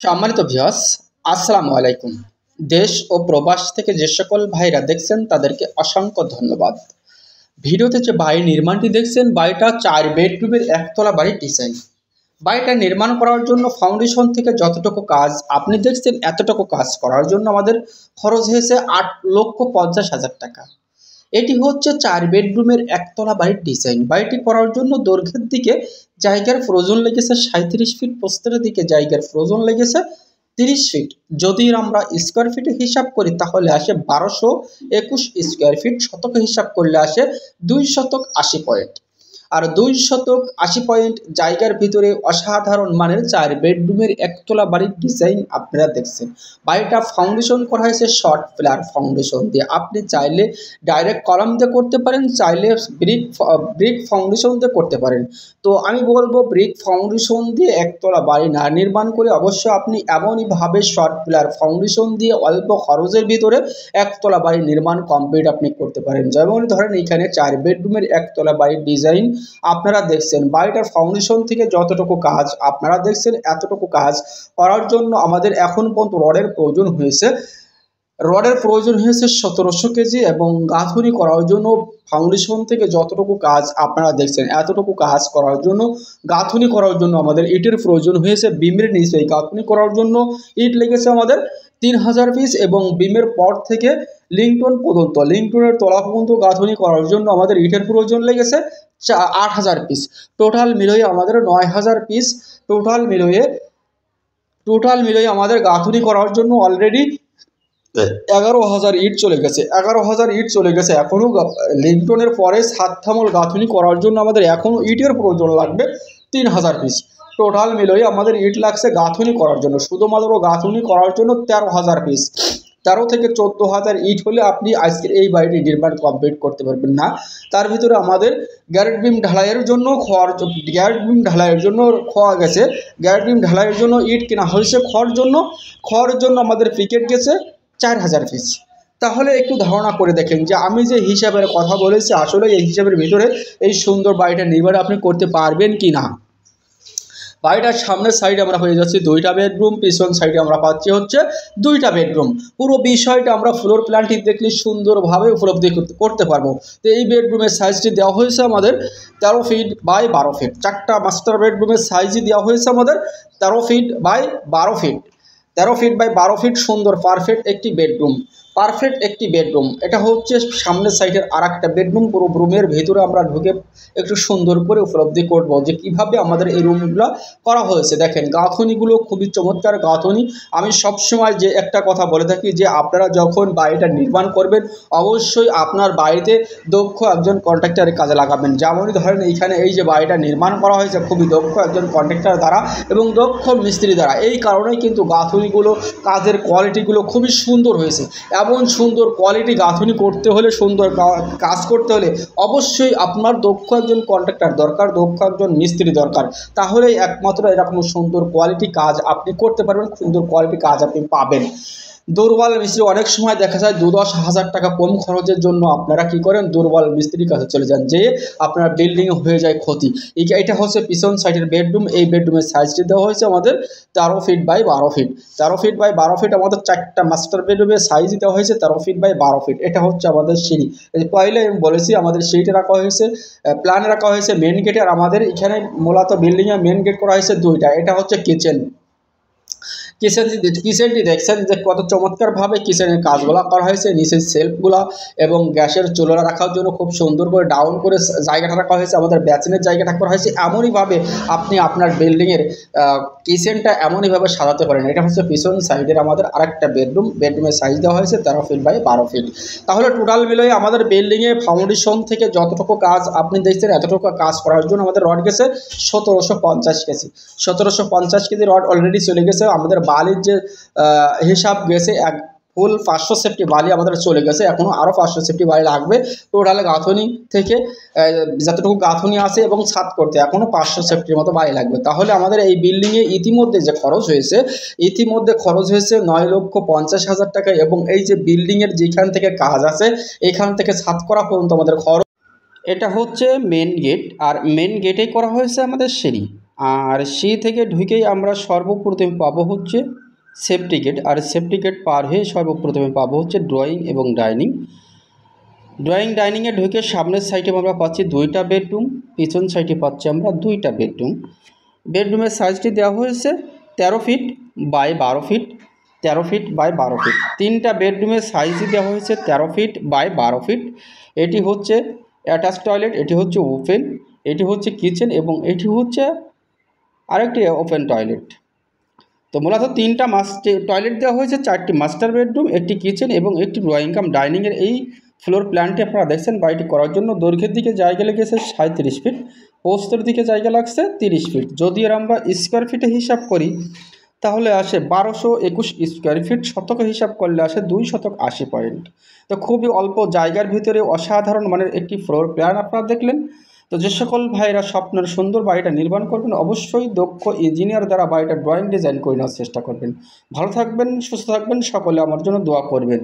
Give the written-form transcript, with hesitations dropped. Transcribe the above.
সম্মানিত ভিউয়ার্স, আসসালামু আলাইকুম। দেশ ও প্রবাস থেকে যে সকল ভাইরা দেখছেন তাদেরকে অসংখ্য ধন্যবাদ। ভিডিওতে যে বাড়ি নির্মাণটি দেখছেন, বাড়িটা 4 বেডরুমের একতলা বাড়ির ডিজাইন। বাড়িটা নির্মাণ করার জন্য ফাউন্ডেশন থেকে যতটুকু কাজ আপনি দেখছেন, এতটুকু কাজ করার জন্য আমাদের খরচ হয়েছে 8,50,000 টাকা। এটি হচ্ছে 4 বেডরুমের একতলা বাড়ির ডিজাইন। বাড়িটি করার জন্য দৈর্ঘ্যের দিকে জায়গার প্রয়োজন লেগেছে 37 ফিট, প্রস্থের দিকে জায়গার প্রয়োজন লেগেছে 30 ফিট। যদি আমরা স্কোয়ার ফিটে হিসাব করি তাহলে আসে 1221 স্কোয়ার ফিট, শতকে হিসাব করলে আসে 2 শতক 80 পয়েন্ট। আর 2 শতক 80 পয়েন্ট জায়গার ভিতরে অসাধারণ মানের 4 বেডরুমের একতলা বাড়ির ডিজাইন আপনারা দেখছেন। বাড়িটা ফাউন্ডেশন করা হয়েছে শর্ট প্লার ফাউন্ডেশন দিয়ে। আপনি চাইলে ডাইরেক্ট কলাম দিয়ে করতে পারেন, চাইলে ব্রিক ফাউন্ডেশন দিয়ে করতে পারেন। তো আমি বলবো ব্রিক ফাউন্ডেশন দিয়ে একতলা বাড়ি না নির্মাণ করে অবশ্যই আপনি এমনইভাবে শর্ট প্লার ফাউন্ডেশন দিয়ে অল্প খরচের ভিতরে একতলা বাড়ি নির্মাণ কমপ্লিট আপনি করতে পারেন। যেমন ধরেন এখানে 4 বেডরুমের একতলা বাড়ির ডিজাইন আপনারা দেখছেন। বাড়িটার ফাউন্ডেশন থেকে যতটুকু কাজ আপনারা দেখছেন, এতটুকু কাজ করার জন্য আমাদের এখন পর্যন্ত রডের প্রয়োজন হয়েছে 1700 কেজি, এবং গাঁথুনি করার জন্য ফাউন্ডেশন থেকে যতটুকু কাজ আপনারা দেখছেন, এতটুকু কাজ করার জন্য গাঁথুনি করার জন্য আমাদের ইটের প্রয়োজন হয়েছে। বিমের নিচে গাঁথুনি করার জন্য ইট লেগেছে আমাদের 3000 পিস, এবং বিমের পর থেকে লিংটনের তলা পর্যন্ত গাঁথুনি করার জন্য আমাদের ইটের প্রয়োজন লেগেছে 8000 পিস। টোটাল মিলিয়ে আমাদের 9000 পিস। টোটাল মিলিয়ে আমাদের গাঁথুনি করার জন্য অলরেডি 11,000 ইট চলে গেছে। 11,000 ইট চলে গেছে। এখনও লিংটনের পরে 7 থামল গাঁথুনি করার জন্য আমাদের এখনও ইটের প্রয়োজন লাগবে 3000 পিস। টোটাল মিলিয়ে আমাদের ইট লাগছে গাঁথুনি করার জন্য, শুধুমাত্র গাঁথুনি করার জন্য 13,000 পিস। 13 থেকে 14,000 ইট হলে আপনি আজকের এই বাড়িটি নির্মাণ কমপ্লিট করতে পারবেন না। তার ভিতরে আমাদের গ্যারেট বিম ঢালাইয়ের জন্য খোয়া গেছে। গ্যারেট বিম ঢালাইয়ের জন্য ইট কেনা হয়েছে। খড়ের জন্য আমাদের পিকেট গেছে 4000 পিস। তাহলে একটু ধারণা করে দেখেন যে আমি যে হিসাবের কথা বলেছি, আসলে এই হিসাবের ভিতরে এই সুন্দর বাড়িটা নির্মাণ আপনি করতে পারবেন কি না। বাড়িটার সামনের সাইডে আমরা হয়ে যাচ্ছি 2টা বেডরুম, পিছন সাইডে আমরা পাচ্ছি হচ্ছে 2টা বেডরুম। পুরো বিষয়টা আমরা ফ্লোর প্ল্যানটি দেখলে সুন্দরভাবে উপলব্ধি করতে পারবো। তো এই বেডরুমের সাইজটি দেওয়া হয়েছে আমাদের 13 ফিট বাই 12 ফিট। 4টা মাস্টার বেডরুমের সাইজই দেওয়া হয়েছে আমাদের 13 feet by 12 feet. 13 feet by 12 feet সুন্দর পারফেক্ট একটি বেডরুম। এটা হচ্ছে সামনের সাইডের আর একটা বেডরুম। পুরো রুমের ভেতরে আমরা ঢুকে একটু সুন্দর করে উপলব্ধি করব যে কিভাবে আমাদের এই রুমগুলো করা হয়েছে। দেখেন গাঁথনিগুলো খুবই চমৎকার গাঁথনি। আমি সবসময় যে একটা কথা বলে থাকি যে আপনারা যখন বাড়িটা নির্মাণ করবেন অবশ্যই আপনার বাড়িতে দক্ষ একজন কন্ট্রাক্টরের কাজে লাগাবেন। যেমনই ধরেন এইখানে এই যে বাড়িটা নির্মাণ করা হয়েছে খুবই দক্ষ একজন কন্ট্রাক্টর দ্বারা এবং দক্ষ মিস্ত্রি দ্বারা। এই কারণেই কিন্তু গাঁথনিগুলো, কাজের কোয়ালিটিগুলো খুবই সুন্দর হয়েছে। এমন সুন্দর কোয়ালিটি গাঁথনি করতে হলে, সুন্দর কাজ করতে হলে অবশ্যই আপনার দক্ষ একজন কন্ট্রাক্টর দরকার, দক্ষ একজন মিস্ত্রি দরকার। তাহলেই একমাত্র এরকম সুন্দর কোয়ালিটি কাজ আপনি করতে পারবেন, সুন্দর কোয়ালিটি কাজ আপনি পাবেন। দুর্বল মিস্ত্রি অনেক সময় দেখা যায় 2-10,000 টাকা কম খরচের জন্য আপনারা কি করেন, দুর্বল মিস্ত্রির কাছে চলে যান, যে আপনার বিল্ডিং হয়ে যায় ক্ষতি। এটা হচ্ছে পিছন সাইডের বেডরুম। এই বেডরুমের সাইজটি দেওয়া হয়েছে আমাদের 13 feet by 12 feet. 13 feet by 12 feet আমাদের 4টা মাস্টার বেডরুমের সাইজ দেওয়া হয়েছে 13 ফিট বাই 12 ফিট। এটা হচ্ছে আমাদের সিঁড়ি। পয়লে আমি বলেছি আমাদের সিঁড়িটা রাখা হয়েছে, প্ল্যান রাখা হয়েছে মেন গেটে। আর আমাদের এখানে মূলত বিল্ডিংয়ে মেন গেট করা হয়েছে 2টা। এটা হচ্ছে কিচেনটি দেখছেন যে কত চমৎকারভাবে কিচেনের কাজগুলো করা হয়েছে। নিচের সেলফগুলো এবং গ্যাসের চুলা রাখার জন্য খুব সুন্দর করে ডাউন করে জায়গাটা রাখা হয়েছে। আমাদের বেসিনের জায়গাটা করা হয়েছে। এমনইভাবে আপনি আপনার বিল্ডিংয়ের কিচেনটা এমনইভাবে সাজাতে পারেন। এটা হচ্ছে পিছন সাইডের আমাদের আরেকটা বেডরুমের সাইজ দেওয়া হয়েছে 13 ফিট বাই 12 ফিট। তাহলে টোটাল মিলিয়ে আমাদের বিল্ডিংয়ে ফাউন্ডেশন থেকে যতটুকু কাজ আপনি দেখছেন, এতটুকু কাজ করার জন্য আমাদের রড গেছে 1750 কেজি। 1750 কেজি রড অলরেডি চলে গেছে। আমাদের বালির যে হিসাব গেছে, এক ফুল 500 সেফটি বালি আমাদের চলে গেছে। এখনও আরও 500 সেফটি বালি লাগবে। টোটাল গাঁথনি থেকে যতটুকু গাঁথনি আছে এবং ছাদ করতে এখনও 500 সেফটির মতো বালি লাগবে। তাহলে আমাদের এই বিল্ডিংয়ে ইতিমধ্যে খরচ হয়েছে 9,50,000 টাকা। এবং এই যে বিল্ডিংয়ের যেখান থেকে কাজ আছে এখান থেকে ছাদ করা পর্যন্ত আমাদের খরচ। এটা হচ্ছে মেন গেট, আর মেন গেটেই করা হয়েছে আমাদের সিঁড়ি। আর সি থেকে ঢুকেই আমরা সর্বপ্রথমে পাবো হচ্ছে সেফটি গেট, আর সেফটি গেট পার হয়ে সর্বপ্রথমে পাবো হচ্ছে ড্রয়িং এবং ডাইনিং। ডাইনিংয়ে ঢুকে সামনের সাইডে আমরা পাচ্ছি 2টা বেডরুম, পিছন সাইডে পাচ্ছি আমরা 2টা বেডরুম। বেডরুমের সাইজটি দেওয়া হয়েছে 13 feet by 12 feet, 13 feet by 12 feet. 3টা বেডরুমের সাইজই দেওয়া হয়েছে 13 ফিট বাই 12 ফিট। এটি হচ্ছে অ্যাটাচ টয়লেট, এটি হচ্ছে ওপেন, এটি হচ্ছে কিচেন এবং এটি হচ্ছে আরেকটি ওপেন টয়লেট। তো মূলত 3টা টয়লেট দেওয়া হয়েছে, 4টি মাস্টার বেডরুম, একটি কিচেন এবং একটি ড্রয়িং কাম ডাইনিংয়ের এই ফ্লোর প্ল্যানটি আপনারা দেখছেন। বাড়িটি করার জন্য দৈর্ঘ্যের দিকে জায়গা লেগেছে 37 ফিট, প্রস্থের দিকে জায়গা লাগছে 30 ফিট। যদি আর আমরা স্কোয়ার ফিটে হিসাব করি তাহলে আসে 1221 স্কোয়ার ফিট, শতকে হিসাব করলে আসে 2 শতক 80 পয়েন্ট। তো খুবই অল্প জায়গার ভিতরে অসাধারণ মানের একটি ফ্লোর প্ল্যান আপনারা দেখলেন। তো যে সকল ভাইরা স্বপ্নের সুন্দর বাড়িটা নির্মাণ করবেন অবশ্যই দক্ষ ইঞ্জিনিয়ার দ্বারা বাড়িটা ড্রয়িং ডিজাইন করে নেওয়ার চেষ্টা করবেন। ভালো থাকবেন, সুস্থ থাকবেন, সকলে আমার জন্য দোয়া করবেন।